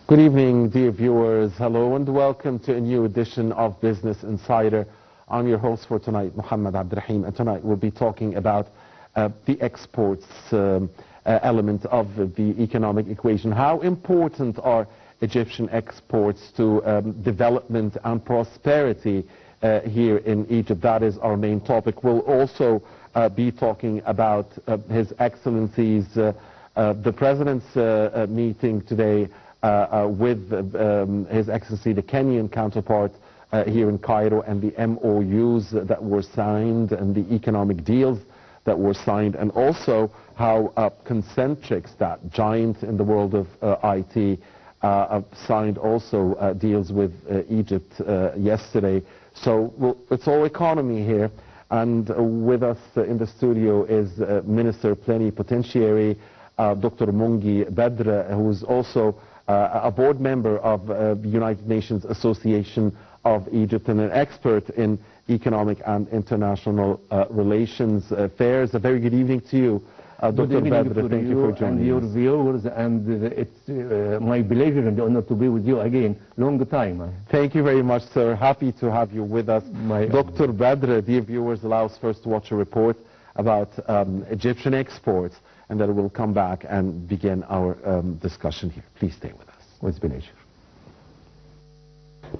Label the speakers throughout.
Speaker 1: Good evening, dear viewers. Hello and welcome to a new edition of Business Insider. I'm your host for tonight, Muhammad Abdurrahim, and tonight we'll be talking about the exports element of the economic equation. How important are Egyptian exports to development and prosperity here in Egypt? That is our main topic. We'll also be talking about His Excellency's, the President's meeting today with His Excellency, the Kenyan counterpart here in Cairo, and the MOUs that were signed and the economic deals that were signed, and also how Concentrix, that giant in the world of IT, signed also deals with Egypt yesterday. So it's all economy here, and with us in the studio is Minister Plenipotentiary Dr. Mongy Badr, who is also a board member of the United Nations Association of Egypt and an expert in economic and international relations affairs. A very good evening to you, Dr. Badr. Thank you for joining
Speaker 2: and your viewers, and it's my pleasure and honor to be with you again. Long time.
Speaker 1: Thank you very much, sir. Happy to have you with us. Dr. Badr, dear viewers, allow us first to watch a report about Egyptian exports, and then we'll come back and begin our discussion here. Please stay with us. With pleasure.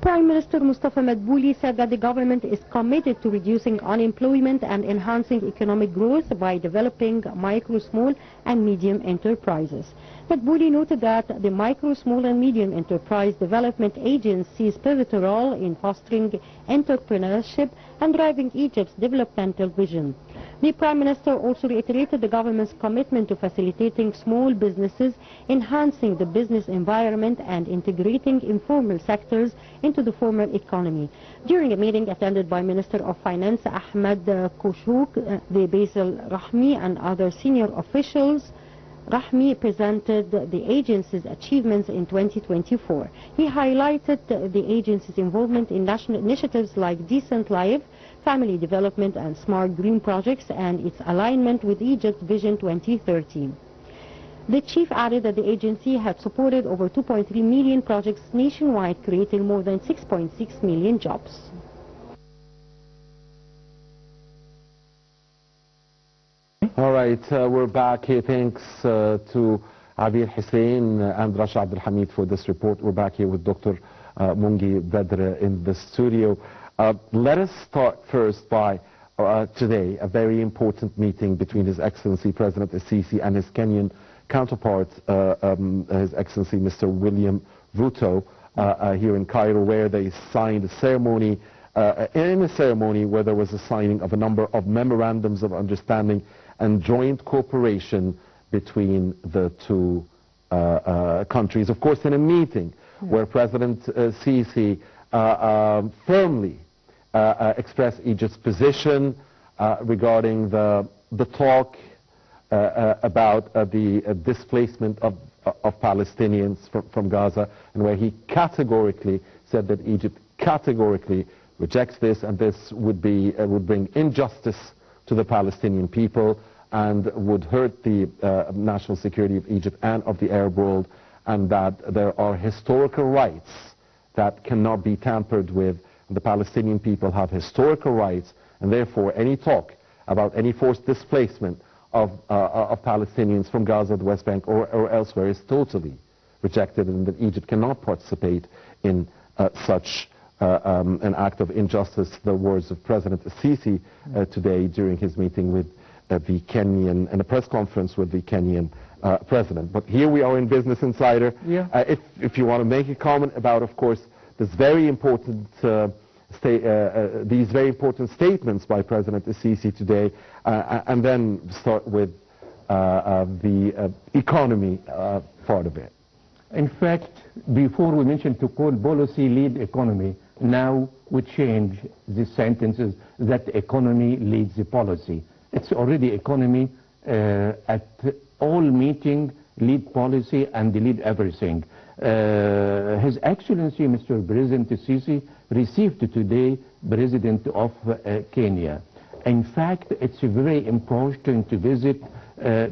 Speaker 3: Prime Minister Mustafa Madbouli said that the government is committed to reducing unemployment and enhancing economic growth by developing micro, small and medium enterprises. Madbouli noted that the Micro, Small and Medium Enterprise Development Agency is pivotal role in fostering entrepreneurship and driving Egypt's developmental vision. The Prime Minister also reiterated the government's commitment to facilitating small businesses, enhancing the business environment and integrating informal sectors into the formal economy. During a meeting attended by Minister of Finance Ahmed Koushouk, the Basil Rahmi and other senior officials, Rahmi presented the agency's achievements in 2024. He highlighted the agency's involvement in national initiatives like Decent Life, Family Development and Smart Green Projects, and its alignment with Egypt Vision 2030. The chief added that the agency had supported over 2.3 million projects nationwide, creating more than 6.6 million jobs.
Speaker 1: All right, we're back here. Thanks to Abir Hussein and Rasha Abdul Hamid for this report. We're back here with Dr. Mongy Badr in the studio. Let us start first by today, a very important meeting between His Excellency President Sisi and his Kenyan counterpart, His Excellency Mr. William Ruto, here in Cairo, where they signed a ceremony, in a ceremony where there was a signing of a number of memorandums of understanding and joint cooperation between the two countries. Of course, in a meeting where President Sisi firmly expressed Egypt's position regarding the talk about the displacement of Palestinians from Gaza, and where he categorically said that Egypt categorically rejects this, and this would bring injustice to the Palestinian people and would hurt the national security of Egypt and of the Arab world, and that there are historical rights that cannot be tampered with. The Palestinian people have historical rights, and therefore any talk about any forced displacement of Palestinians from Gaza, the West Bank, or elsewhere is totally rejected, and that Egypt cannot participate in such an act of injustice. The words of President Sisi today during his meeting with the Kenyan, and a press conference with the Kenyan president. But here we are in Business Insider.
Speaker 2: Yeah.
Speaker 1: If you want to make a comment about, of course, this very important these very important statements by President Sisi today, and then start with the economy part of it.
Speaker 2: In fact, before we mentioned to call policy lead economy, now we change the sentences that economy leads the policy. It's already economy at all meeting, lead policy and lead everything. His Excellency Mr. President Sisi received today President of Kenya. In fact, it's very important to visit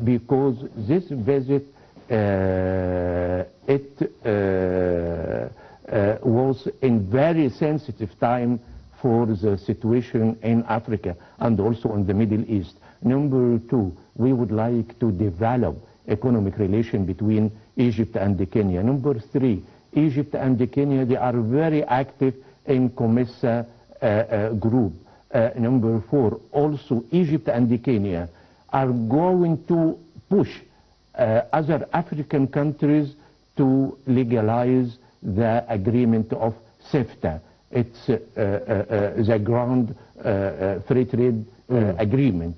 Speaker 2: because this visit it was in very sensitive time for the situation in Africa and also in the Middle East. Number two, we would like to develop economic relation between Egypt and Kenya. Number three, Egypt and Kenya, they are very active in COMESA group. Number four, also Egypt and Kenya are going to push other African countries to legalize the agreement of CEFTA. It's the Grand Free Trade Agreement.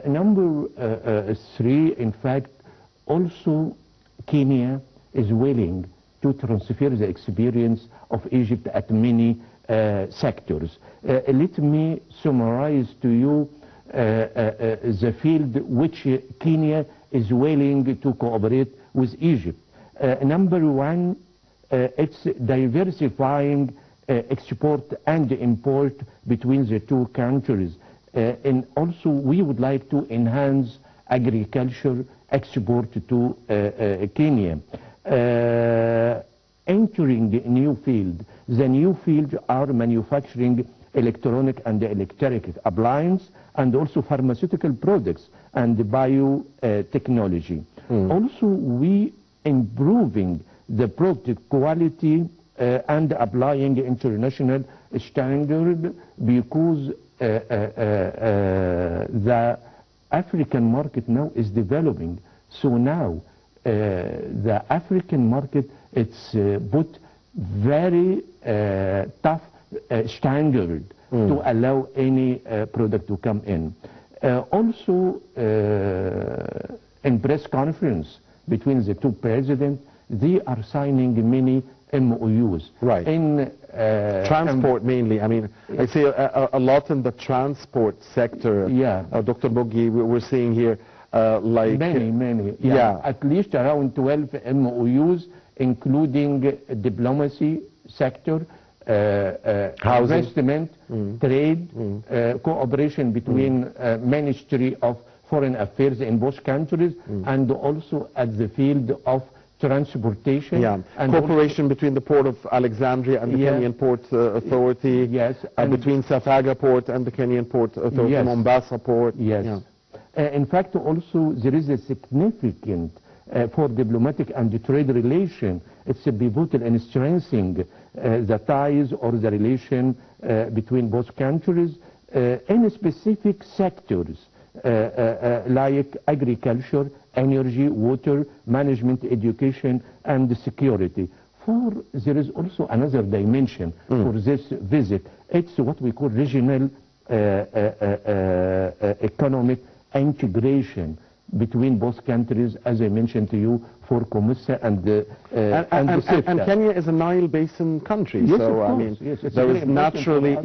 Speaker 2: Number three, in fact, also Kenya is willing to transfer the experience of Egypt at many sectors. Let me summarize to you the field which Kenya is willing to cooperate with Egypt. Number one, it's diversifying export and import between the two countries. And also we would like to enhance agriculture export to Kenya. Entering the new field. The new fields are manufacturing electronic and electric appliance and also pharmaceutical products and biotechnology. Also we improving the product quality and applying international standard because the African market now is developing. So now the African market, it's put very tough standard to allow any product to come in. Also in press conference between the two presidents, they are signing many MOUs.
Speaker 1: Right.
Speaker 2: In
Speaker 1: transport mainly. I mean, I see a lot in the transport sector.
Speaker 2: Yeah.
Speaker 1: Dr. Mongy, we're seeing here like...
Speaker 2: Many.
Speaker 1: Yeah.
Speaker 2: At least around 12 MOUs, including diplomacy sector, investment, trade, cooperation between Ministry of Foreign Affairs in both countries, and also at the field of transportation.
Speaker 1: Yeah,
Speaker 2: and
Speaker 1: cooperation between the Port of Alexandria and the Kenyan Port Authority.
Speaker 2: Yes.
Speaker 1: And between Safaga Port and the Kenyan Port Authority,
Speaker 2: yes.
Speaker 1: Mombasa Port.
Speaker 2: Yes.
Speaker 1: Yeah.
Speaker 2: In fact, also there is a significant for diplomatic and trade relation. It's a pivotal in strengthening the ties or the relation between both countries in specific sectors like agriculture, energy, water, management, education, and security. There is also another dimension for this visit. It's what we call regional economic integration between both countries, as I mentioned to you, for COMESA and CEFTA.
Speaker 1: And Kenya is a Nile Basin country,
Speaker 2: yes,
Speaker 1: so
Speaker 2: of
Speaker 1: I mean,
Speaker 2: yes,
Speaker 1: there is naturally,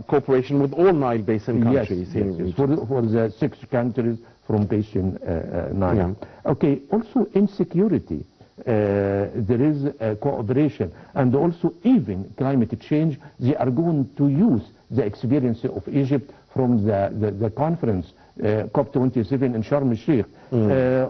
Speaker 1: cooperation with all Nile Basin countries.
Speaker 2: Yes, for the 6 countries from Basin Nile.
Speaker 1: Yeah.
Speaker 2: Okay, also in security, there is cooperation, and also even climate change. They are going to use the experience of Egypt from the conference COP27 in Sharm el-Sheikh.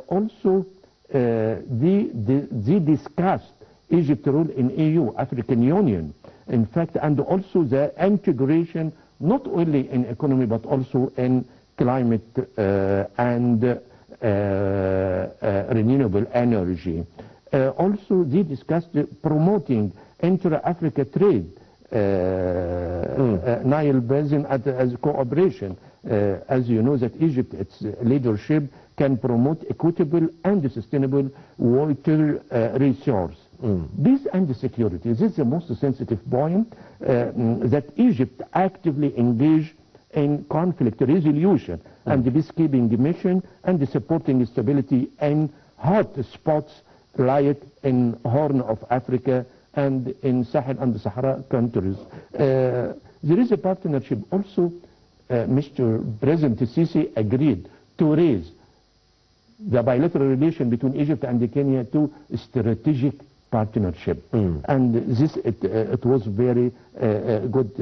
Speaker 2: Also, they discussed Egypt's role in EU, African Union, in fact, and also the integration not only in economy but also in climate and renewable energy. Also, they discussed promoting intra-Africa trade, Nile Basin as cooperation. As you know that Egypt, its leadership can promote equitable and sustainable water resource. Peace and security, this is the most sensitive point, that Egypt actively engaged in conflict resolution and the peacekeeping mission and supporting stability in hot spots like in Horn of Africa and in Sahel and the Sahara countries. There is a partnership also. Mr. President Sisi agreed to raise the bilateral relation between Egypt and Kenya to strategic partnership. And this, it was very good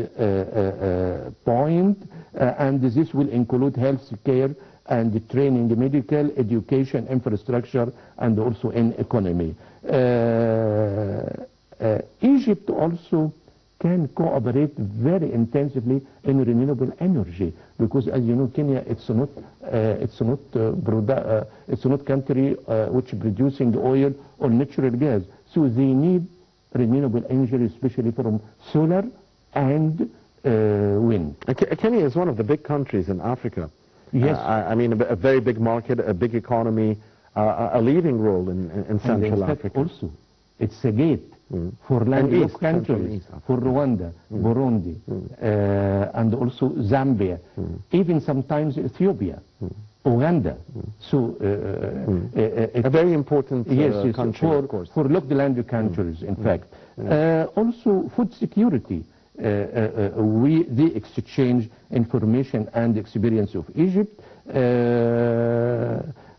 Speaker 2: point, and this will include health care and training, medical, education, infrastructure, and also in economy. Egypt also can cooperate very intensively in renewable energy, because as you know, Kenya, it's not country which producing oil or natural gas, so they need renewable energy, especially from solar and wind.
Speaker 1: Kenya is one of the big countries in Africa.
Speaker 2: Yes.
Speaker 1: I mean, a very big market, a big economy, a leading role in Central Africa.
Speaker 2: Also, it's a gate for landlocked countries, for Rwanda, Burundi, and also Zambia, even sometimes Ethiopia, Uganda. So
Speaker 1: a very important country,
Speaker 2: for,
Speaker 1: of course.
Speaker 2: For locked land countries, in fact. Also, food security. They exchange information and experience of Egypt.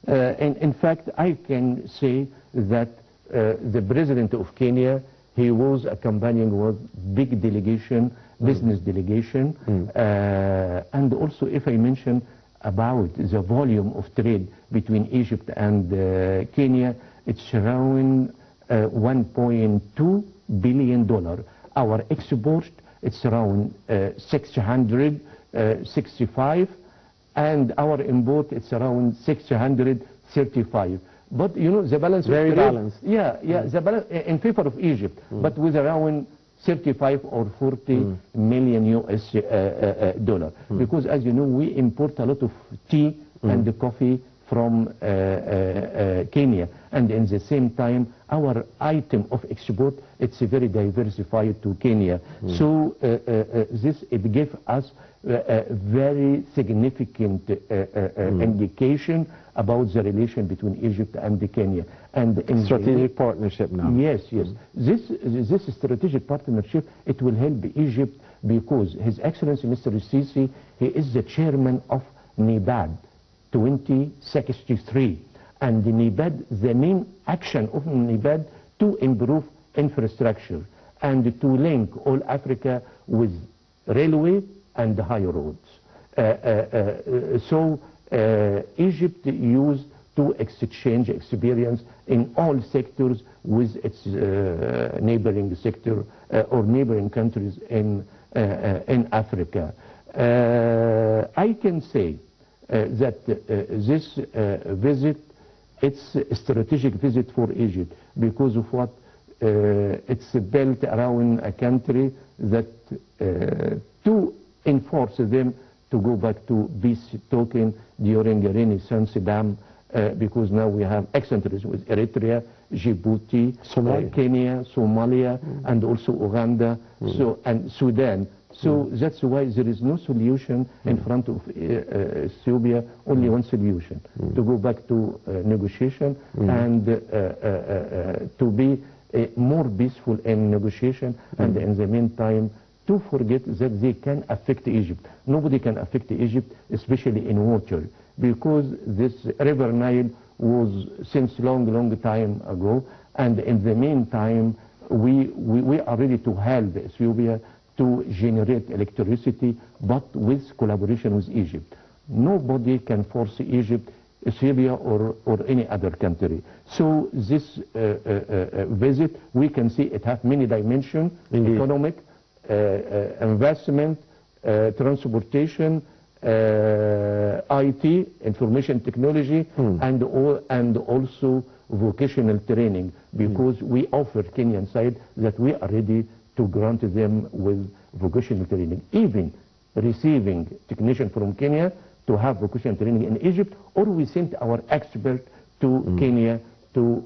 Speaker 2: In fact, I can say that the president of Kenya, he was accompanying with big delegation, business delegation, and also if I mention about the volume of trade between Egypt and Kenya, it's around $1.2 billion. Our export, it's around 665, and our import, it's around 635. But you know, the balance
Speaker 1: very
Speaker 2: of trade,
Speaker 1: balanced.
Speaker 2: Yeah, the balance in favor of Egypt, but with around 35 or 40 million US dollar. Because as you know, we import a lot of tea and coffee from Kenya, and in the same time, our item of export, it's very diversified to Kenya. So it gives us a very significant indication about the relation between Egypt and Kenya. And in
Speaker 1: strategic partnership now.
Speaker 2: Yes, yes. This strategic partnership, it will help Egypt because His Excellency Mr. Sisi, he is the chairman of NEBAD 2063. And the NEBAD, the main action of NEBAD to improve infrastructure and to link all Africa with railway and high roads. So Egypt used to exchange experience in all sectors with its neighboring sector or neighboring countries in Africa. I can say that this visit, it's a strategic visit for Egypt because of what it's built around a country that to enforce them to go back to peace talking during the Renaissance Dam, because now we have ex-countries with Eritrea, Djibouti, Kenya, Somalia, and also Uganda, and Sudan. So that's why there is no solution in front of Ethiopia, only one solution, to go back to negotiation and to be more peaceful in negotiation, and in the meantime, to forget that they can affect Egypt. Nobody can affect Egypt, especially in water, because this river Nile was since long time ago, and in the meantime, we are ready to help Ethiopia to generate electricity, but with collaboration with Egypt. Nobody can force Egypt, Ethiopia, or any other country. So this visit, we can see it has many dimensions: economic, investment, transportation, IT, information technology, and also vocational training, because we offer Kenyan side that we are ready to grant them with vocational training, even receiving technician from Kenya to have vocational training in Egypt, or we sent our expert to Kenya to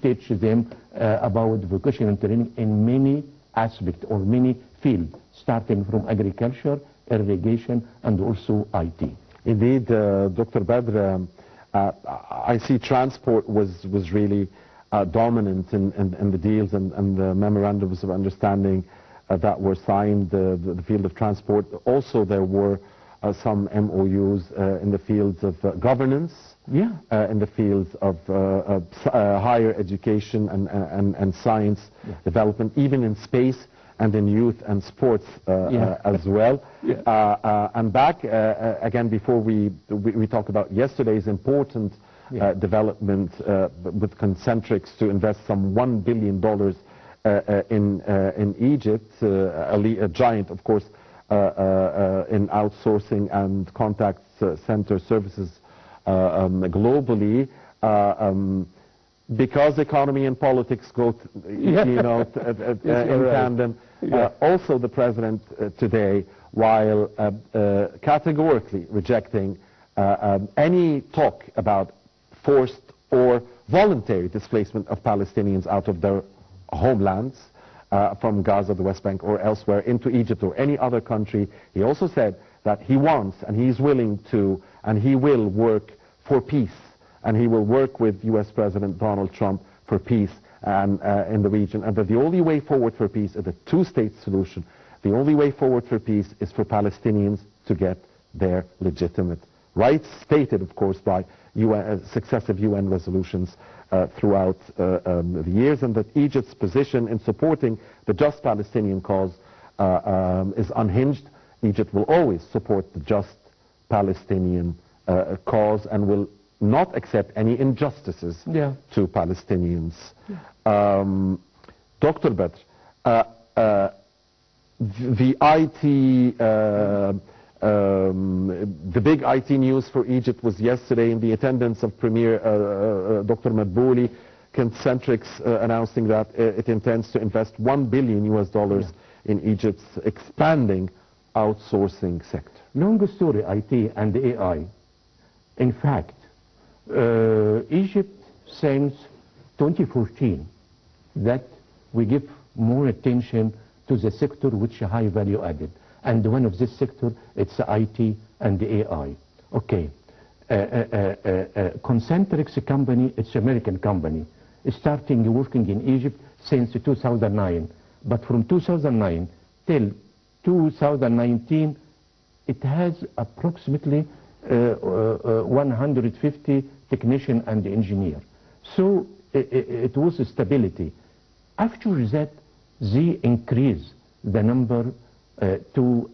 Speaker 2: teach them about vocational training in many aspects or many fields, starting from agriculture, irrigation, and also IT.
Speaker 1: Indeed, Dr. Badr, I see transport was really dominant in the deals and the memorandums of understanding that were signed, the field of transport. Also, there were some MOUs in the fields of governance, in the fields of higher education and science development, even in space and in youth and sports as well. And back again before we talk about yesterday's important development with Concentrics to invest some $1 billion in Egypt, a giant, of course, in outsourcing and contact center services globally. Because economy and politics go, in tandem. Also, the president today, while categorically rejecting any talk about forced or voluntary displacement of Palestinians out of their homelands, from Gaza, the West Bank, or elsewhere into Egypt or any other country, he also said that he wants and he's willing to and he will work for peace. And he will work with U.S. President Donald Trump for peace and, in the region. And that the only way forward for peace is a two-state solution. The only way forward for peace is for Palestinians to get their legitimate rights, stated, of course, by successive UN resolutions throughout the years, and that Egypt's position in supporting the just Palestinian cause is unhinged. Egypt will always support the just Palestinian cause and will not accept any injustices to Palestinians. Dr. Badr, the big IT news for Egypt was yesterday in the attendance of Premier Dr. Madbouli, Concentrics announcing that it intends to invest $1 billion in Egypt's expanding outsourcing sector.
Speaker 2: Long story, IT and AI. In fact, Egypt since 2014 that we give more attention to the sector which is high value added, and one of this sector it's IT and AI. Okay, Concentrics company, it's American company, starting working in Egypt since 2009, but from 2009 till 2019 it has approximately 150 technician and engineer. So it was a stability. After that, they increased the number to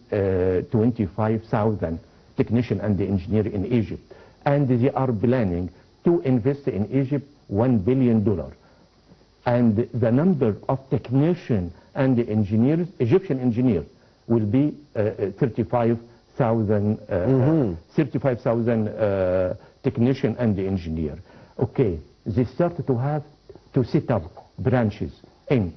Speaker 2: 25,000 technician and engineer in Egypt. And they are planning to invest in Egypt $1 billion. And the number of technician and engineers, Egyptian engineers, will be 35,000 technician and engineer. Okay, they started to set up branches in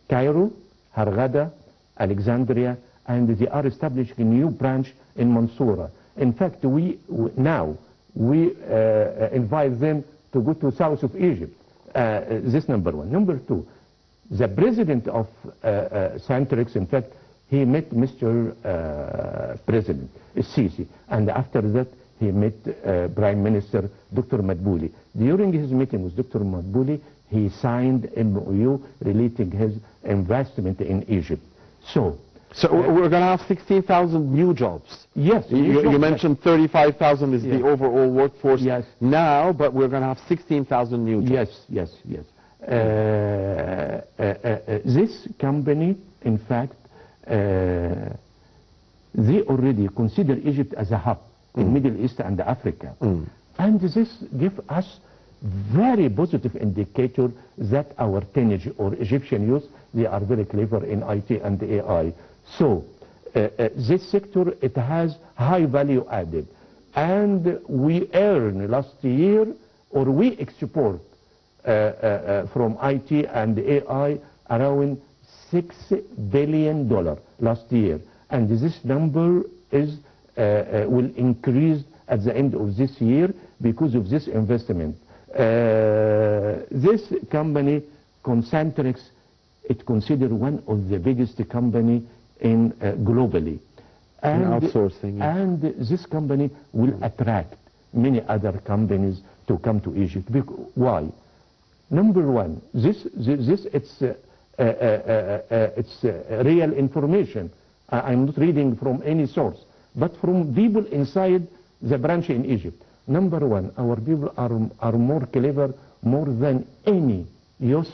Speaker 2: Cairo, Hurghada, Alexandria, and they are establishing a new branch in Mansoura. In fact, we invite them to go to south of Egypt. This number one. Number two, the president of Concentrics, in fact, he met Mr. President Sisi, and after that he met Prime Minister Dr. Madbouli. During his meeting with Dr. Madbouli, he signed MOU relating his investment in Egypt. So
Speaker 1: we're going to have 16,000 new jobs.
Speaker 2: Yes.
Speaker 1: You mentioned 35,000 is the overall workforce now, but we're going to have 16,000 new jobs.
Speaker 2: Yes. This company, in fact, they already consider Egypt as a hub in Middle East and Africa. And this gives us very positive indicator that our teenage or Egyptian youth, they are very clever in IT and AI. So this sector, it has high value added. And we earn last year, or we export from IT and AI around $6 billion last year. And this number is will increase at the end of this year because of this investment. This company, Concentrics, it considered one of the biggest company in globally. And
Speaker 1: outsourcing.
Speaker 2: And this company will attract many other companies to come to Egypt. Why? Number one, this it's real information. I'm not reading from any source, but from people inside the branch in Egypt. Number one, our people are more clever, more than any youth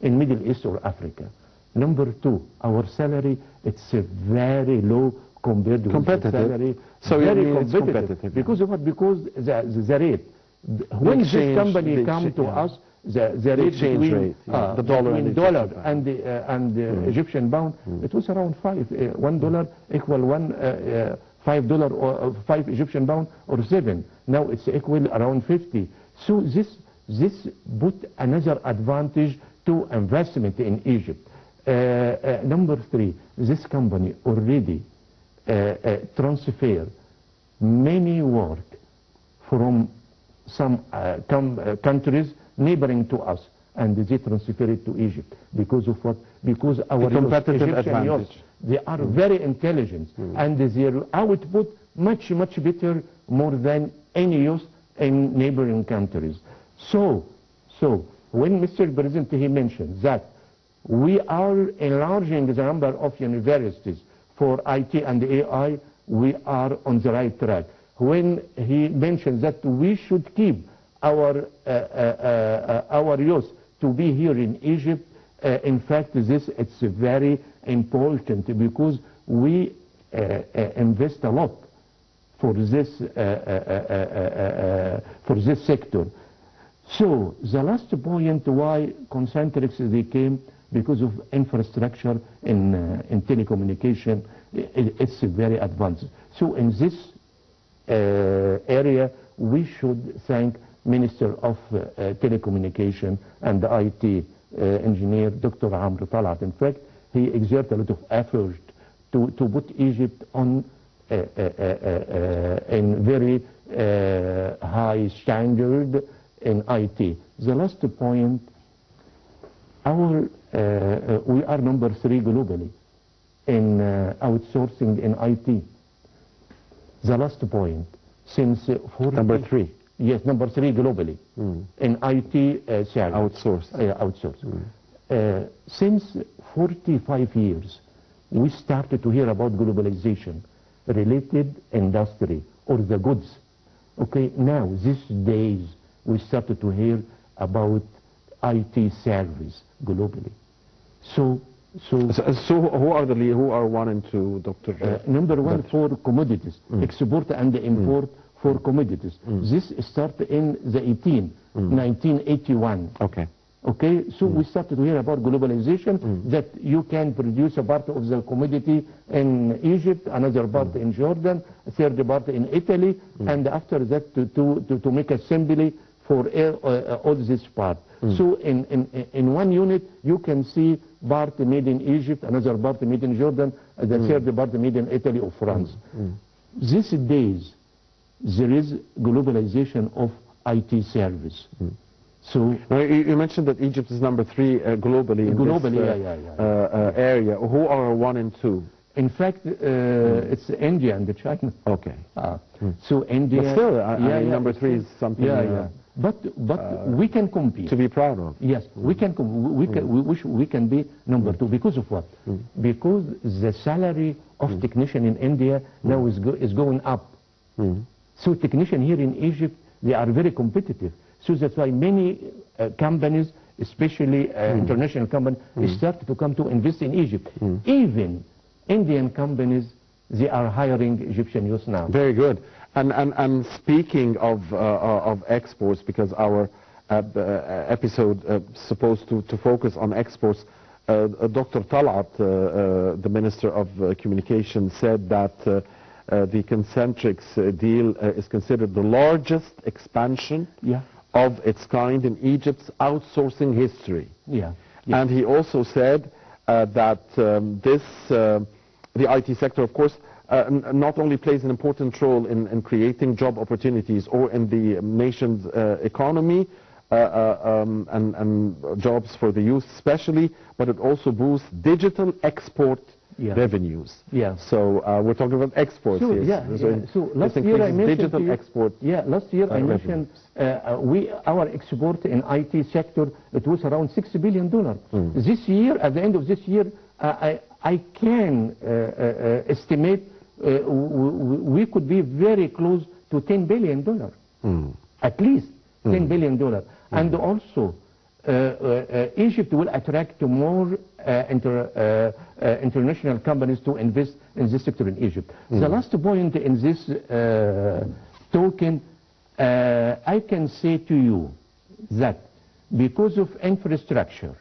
Speaker 2: in Middle East or Africa. Number two, our salary, it's very low compared to the salary.
Speaker 1: So
Speaker 2: very
Speaker 1: it's competitive.
Speaker 2: Because of what? Because the rate. When this company come to us, the rate between
Speaker 1: the dollar
Speaker 2: and the Egyptian pound, it was around $1 equal $5 or 5 Egyptian pound or 7. Now it's equal around 50. So this put another advantage to investment in Egypt. Number three, this company already transfer many work from some countries neighboring to us, and they transfer it to Egypt. Because of what? Because our
Speaker 1: competitive
Speaker 2: Egyptian
Speaker 1: advantage.
Speaker 2: Youth, they are very intelligent, and their output much better, more than any youth in neighboring countries. So when Mr. President, he mentioned that we are enlarging the number of universities for IT and AI, we are on the right track. When he mentioned that we should keep our youth to be here in Egypt, in fact, it's very important because we invest a lot for this sector. So the last point why Concentrix they came, because of infrastructure in telecommunication, it's very advanced. So in this area, we should thank Minister of Telecommunication and IT engineer, Dr. Amr Talat. In fact, he exerted a lot of effort to put Egypt on in very high standard in IT. The last point, we are number 3 globally in outsourcing in IT. The last point, since
Speaker 1: number 3.
Speaker 2: Yes, number 3 globally in IT service. Outsource. Since 45 years, we started to hear about globalization, related industry, or the goods. Okay, now, these days, we started to hear about IT service globally. So
Speaker 1: who are 1 and 2, Dr.
Speaker 2: Number 1 for commodities, export and import for commodities. This started in the 1981. Okay, so we started to hear about globalization, that you can produce a part of the commodity in Egypt, another part in Jordan, a third part in Italy, and after that to make assembly for all this part. So in one unit, you can see part made in Egypt, another part made in Jordan, the third part made in Italy or France. These days, there is globalization of IT service. So
Speaker 1: you mentioned that Egypt is number 3 globally in this area. Who are 1 and 2?
Speaker 2: In fact, it's India and China.
Speaker 1: Okay.
Speaker 2: So India.
Speaker 1: But still, I mean, number 3 is something.
Speaker 2: But we can compete.
Speaker 1: To be proud of.
Speaker 2: Yes, we can. We can be number 2 because of what? Because the salary of technician in India now is going up. So technician here in Egypt, they are very competitive. So that's why many companies, especially international companies, start to come to invest in Egypt. Even Indian companies, they are hiring Egyptian youth now.
Speaker 1: Very good. And speaking of exports, because our episode supposed to focus on exports, Dr. Talat, the Minister of Communication, said that the Concentrix deal is considered the largest expansion of its kind in Egypt's outsourcing history. And he also said that the IT sector, of course, not only plays an important role in creating job opportunities or in the nation's economy and jobs for the youth especially, but it also boosts digital export revenues. So we're talking about exports here.
Speaker 2: So last year I mentioned
Speaker 1: digital export.
Speaker 2: Last year I mentioned our export in IT sector, it was around $6 billion. This year, at the end of this year, I can estimate we could be very close to $10 billion. At least $10 billion. And also Egypt will attract more international companies to invest in this sector in Egypt. The last point in this token, I can say to you that because of infrastructure,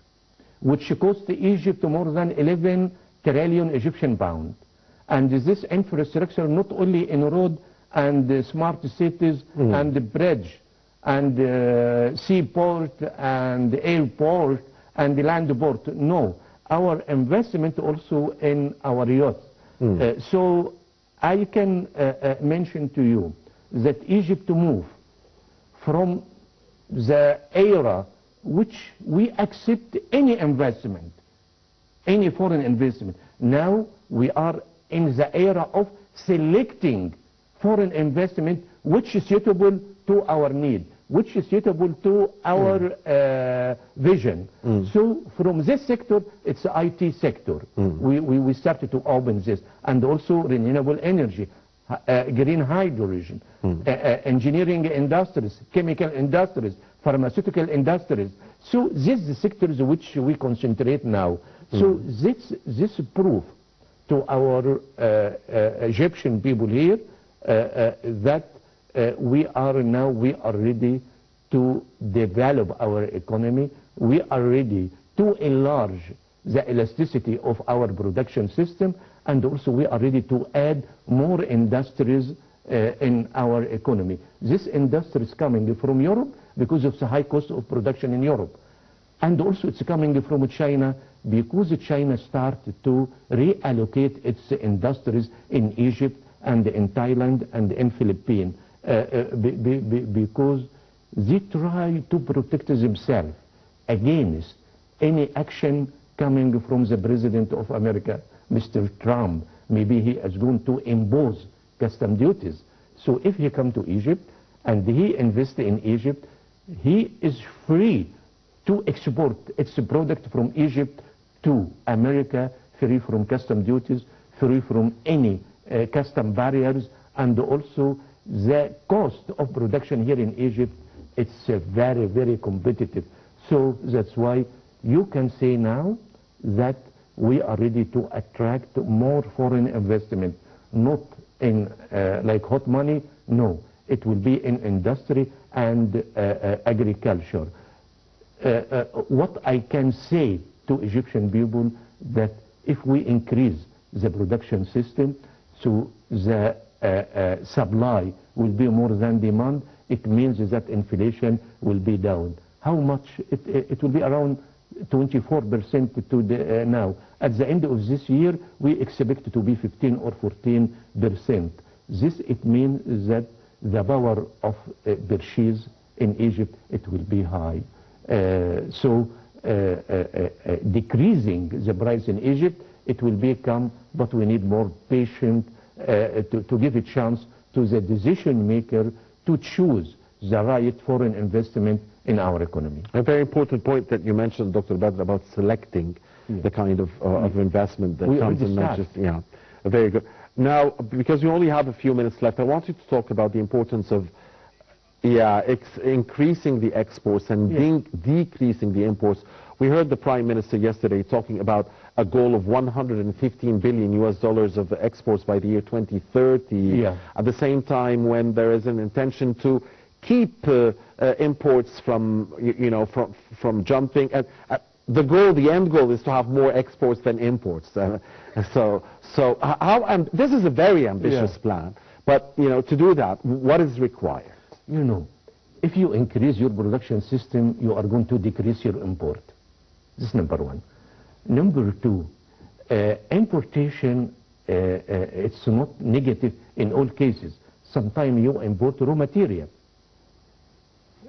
Speaker 2: which cost Egypt more than 11 trillion Egyptian pound, and this infrastructure not only in road and smart cities and bridge and seaport and airport and land port, no, our investment also in our youth. So I can mention to you that Egypt move from the era which we accept any investment, any foreign investment. Now we are in the era of selecting foreign investment which is suitable to our need, which is suitable to our vision. So from this sector, it's the IT sector. We started to open this, and also renewable energy, green hydrogen, engineering industries, chemical industries, pharmaceutical industries. So these are the sectors which we concentrate now. So this proof to our Egyptian people here that we are ready to develop our economy. We are ready to enlarge the elasticity of our production system, and also we are ready to add more industries in our economy. This industry is coming from Europe because of the high cost of production in Europe. And also it's coming from China because China started to reallocate its industries in Egypt and in Thailand and in Philippines because they try to protect themselves against any action coming from the President of America, Mr. Trump. Maybe he is going to impose custom duties. So if he come to Egypt and he invests in Egypt, he is free to export its product from Egypt to America, free from custom duties, free from any custom barriers, and also the cost of production here in Egypt, it's very, very competitive. So that's why you can say now that we are ready to attract more foreign investment, not in like hot money, no. It will be in industry and agriculture. What I can say to Egyptian people that if we increase the production system, so the supply will be more than demand, it means that inflation will be down. How much? It will be around 24% to the, now. At the end of this year, we expect it to be 15 or 14%. This, it means that the power of purchase in Egypt, it will be high. So decreasing the price in Egypt, it will become, but we need more patience to give a chance to the decision maker to choose the right foreign investment in our economy.
Speaker 1: A very important point that you mentioned, Dr. Badr, about selecting the kind of investment that comes in Manchester. Yeah, very good. Now, because we only have a few minutes left, I want you to talk about the importance of increasing the exports and decreasing the imports. We heard the Prime Minister yesterday talking about a goal of 115 billion US dollars of exports by the year 2030. At the same time, when there is an intention to keep imports from, from jumping. The end goal is to have more exports than imports. So this is a very ambitious plan. But, to do that, what is required?
Speaker 2: If you increase your production system, you are going to decrease your import. This is number one. Number two, importation, it's not negative in all cases. Sometimes you import raw material.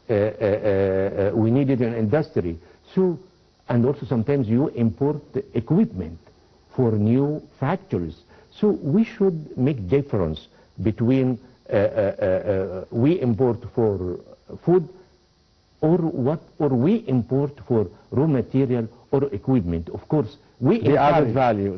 Speaker 2: We need it in industry. So, and also sometimes you import equipment for new factories. So we should make difference between we import for food or we import for raw material or equipment. Of course, we
Speaker 1: added value.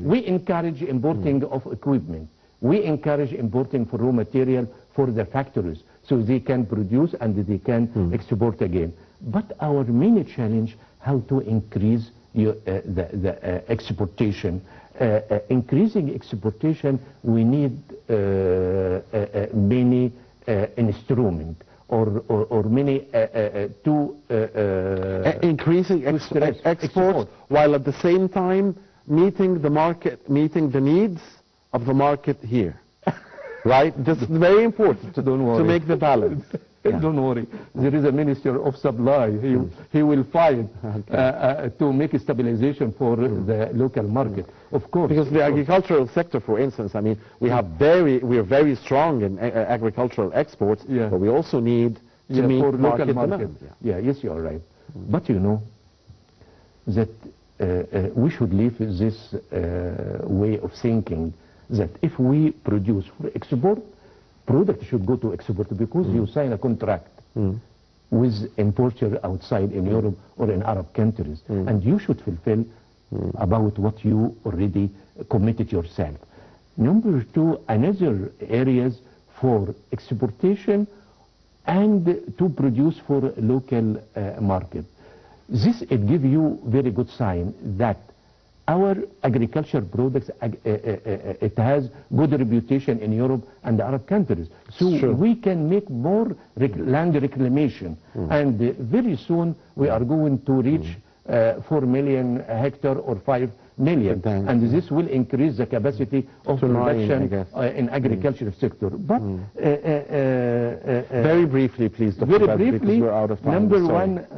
Speaker 2: We encourage importing of equipment. We encourage importing for raw material for the factories so they can produce and they can export again. But our main challenge, how to increase the exportation. Increasing exportation, we need many instruments or many
Speaker 1: increasing export while at the same time meeting the market, meeting the needs of the market here. Right? This is very important to make the balance.
Speaker 2: Yeah. Don't worry. There is a Minister of Supply. He will fight to make a stabilization for the local market. Of course.
Speaker 1: Because the agricultural sector, for instance, I mean, we are very strong in agricultural exports, but we also need to meet
Speaker 2: for
Speaker 1: market
Speaker 2: local market.
Speaker 1: demand.
Speaker 2: Yes, you are right. But you know that we should leave this way of thinking that if we produce for export, product should go to export because you sign a contract with importer outside in Europe or in Arab countries, and you should fulfill about what you already committed yourself. Number two, another areas for exportation and to produce for local market. This it gives you very good sign that our agriculture products, it has good reputation in Europe and the Arab countries. So we can make more land reclamation. And very soon we are going to reach 4 million hectare or 5 million. And this will increase the capacity of production in agriculture sector. But
Speaker 1: very briefly, please, Dr.
Speaker 2: Very briefly,
Speaker 1: because we're out of time.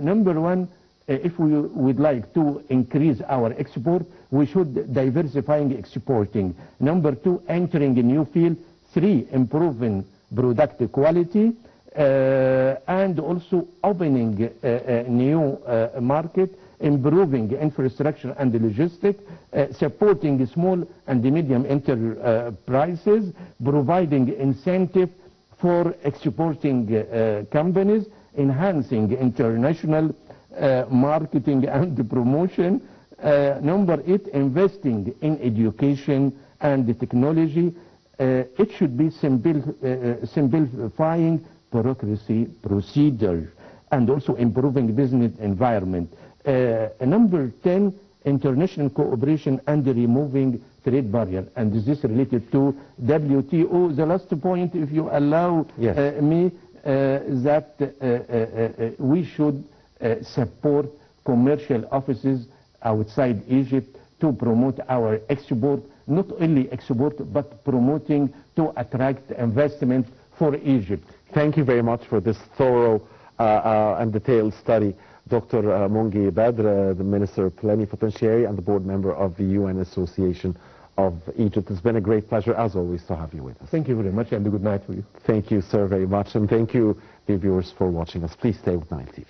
Speaker 2: Number one, if we would like to increase our export, we should diversifying exporting. Number two, entering a new field. Three, improving product quality. And also opening a new market, improving infrastructure and logistics, supporting small and medium enterprises, providing incentive for exporting companies, enhancing international marketing and promotion. Number 8, investing in education and technology. It should be simplifying bureaucracy procedures and also improving business environment. Number 10, international cooperation and removing trade barrier. And this is related to WTO. The last point, if you allow me, that we should support commercial offices outside Egypt to promote our export, not only export, but promoting to attract investment for Egypt.
Speaker 1: Thank you very much for this thorough and detailed study. Dr. Mongy Badr, the Minister Plenipotentiary and the board member of the UN Association of Egypt. It's been a great pleasure, as always, to have you with us.
Speaker 2: Thank you very much, and a good night for you.
Speaker 1: Thank you, sir, very much. And thank you, dear viewers, for watching us. Please stay with Nile TV.